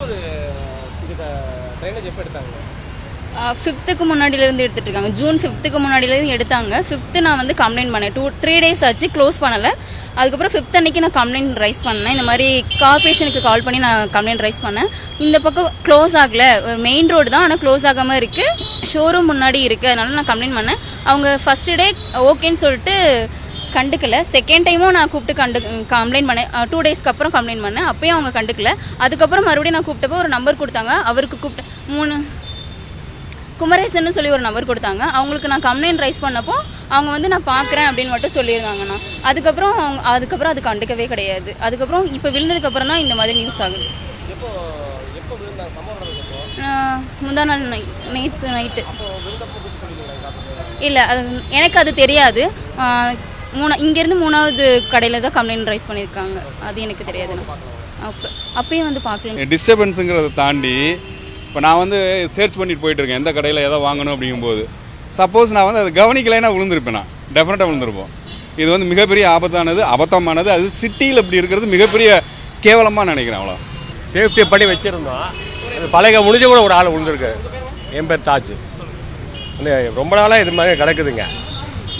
இதுக்கு ட்ரைனேஜ் எப்போ எடுத்தாங்க? 5th முன்னாடியிலேருந்து எடுத்துகிட்டு இருக்காங்க. ஜூன் 5th முன்னாடியிலேருந்து எடுத்தாங்க. 5th நான் வந்து கம்ப்ளைண்ட் பண்ணேன். 3 days ஆச்சு, க்ளோஸ் பண்ணலை. அதுக்கப்புறம் 5th அன்றைக்கி நான் கம்ப்ளைண்ட் ரைஸ் பண்ணேன். இந்த மாதிரி கார்பரேஷனுக்கு கால் பண்ணி நான் கம்ப்ளைண்ட் ரைஸ் பண்ணேன். இந்த பக்கம் க்ளோஸ் ஆகலை, மெயின் ரோடு தான், ஆனால் க்ளோஸ் ஆகாமல் இருக்குது, ஷோரூம் முன்னாடி இருக்குது, அதனால நான் கம்ப்ளைண்ட் பண்ணேன். அவங்க ஃபஸ்ட்டு டே ஓகேன்னு சொல்லிட்டு கண்டுக்கல. செகண்ட் டைமும் நான் கூப்பிட்டு கம்ப்ளைண்ட் பண்ணேன். 2 daysக்கு அப்புறம் கம்ப்ளைண்ட் பண்ணேன். அப்பயும் அவங்க கண்டுக்கல. அதுக்கப்புறம் மறுபடியும் நான் கூப்பிட்டப்போ ஒரு நம்பர் கொடுத்தாங்க. அவருக்கு கூப்பிட்டேன். குமரேசன்னு சொல்லி ஒரு நம்பர் கொடுத்தாங்க. அவங்களுக்கு நான் கம்ப்ளைண்ட் ரைஸ் பண்ணப்போ அவங்க வந்து நான் பார்க்குறேன் அப்படின்னு மட்டும் சொல்லியிருந்தாங்கண்ணா. அதுக்கப்புறம் அது கண்டுக்கவே கிடையாது. அதுக்கப்புறம் இப்போ விழுந்ததுக்கப்புறம் தான் இந்த மாதிரி நியூஸ் ஆகுது. முந்தா நாள் நேற்று நைட்டு. இல்லை, எனக்கு அது தெரியாது. இங்கேருந்து 3வது கடையில் தான் கம்ப்ளைண்ட் ரைஸ் பண்ணியிருக்காங்க. அது எனக்கு தெரியாதுண்ணா. அப்பயும் வந்து பார்க்கல. டிஸ்டர்பன்ஸுங்கிறத தாண்டி இப்போ நான் வந்து சர்ச் பண்ணிட்டு போயிட்டுருக்கேன் எந்த கடையில் எதை வாங்கணும் அப்படிங்கும்போது. சப்போஸ் நான் வந்து அது கவனிக்கலைன்னா விழுந்திருப்பேன், நான் டெஃபினட்டாக விழுந்திருப்போம். இது வந்து மிகப்பெரிய அபத்தமானது. அது சிட்டியில் இப்படி இருக்கிறது மிகப்பெரிய கேவலமாக நினைக்கிறேன். அவ்வளோ சேஃப்டி பண்ணி வச்சுருந்தோம். அது பழக முடிஞ்ச கூட ஒரு ஆள் விழுந்திருக்கு. என் பேர் தாஜ். ரொம்ப நாளாக இது மாதிரி கிடக்குதுங்க.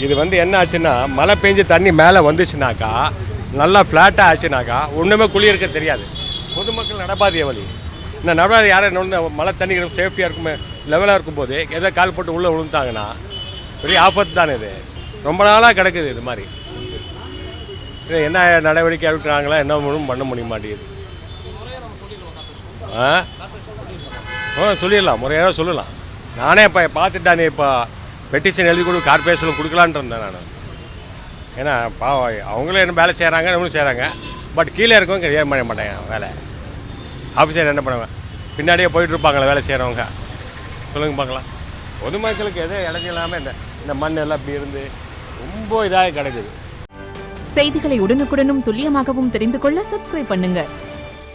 இது வந்து என்ன ஆச்சுன்னா, மழை பெஞ்சு தண்ணி மேலே வந்துச்சுனாக்கா, நல்லா ஃப்ளாட்டாக ஆச்சுனாக்கா ஒன்றுமே குழி இருக்க தெரியாது. பொதுமக்கள் நடப்பாதைய வழி இந்த நடவாத யாரும் மழை தண்ணி சேஃப்டியாக இருக்குமே, லெவலாக இருக்கும்போது எதை கால் போட்டு உள்ளே விழுந்தாங்கன்னா பெரிய ஆபத்து தானே. இது ரொம்ப நாளாக கிடக்குது. இது மாதிரி இது என்ன நடவடிக்கை எடுக்கிறாங்களா, என்ன பண்ண முடிய மாட்டேங்குது. சொல்லிடலாம், முறையாக சொல்லலாம். நானே இப்போ பார்த்துட்டானே, இப்போ பெட்டிஷன் எழுதி கொடு கார்பரேஷனில் கொடுக்கலான்ட்டு இருந்தேன் நான். ஏன்னா அவங்களும் என்ன வேலை செய்கிறாங்க, நம்மளும் செய்கிறாங்க. பட் கீழே இருக்கவங்க ஏன் பண்ண மாட்டாங்க வேலை. ஆஃபீஸர் என்ன பண்ணுவேன், பின்னாடியே போயிட்டுருப்பாங்களே வேலை செய்கிறவங்க. சொல்லுங்க பார்க்கலாம். பொதுமக்களுக்கு எதோ இடைஞ்சலாமல் இந்த மண் எல்லாம் இப்படி இருந்து ரொம்ப இதாக கிடக்குது. செய்திகளை உடனுக்குடனும் துல்லியமாகவும் தெரிந்து கொள்ள சப்ஸ்கிரைப் பண்ணுங்கள்.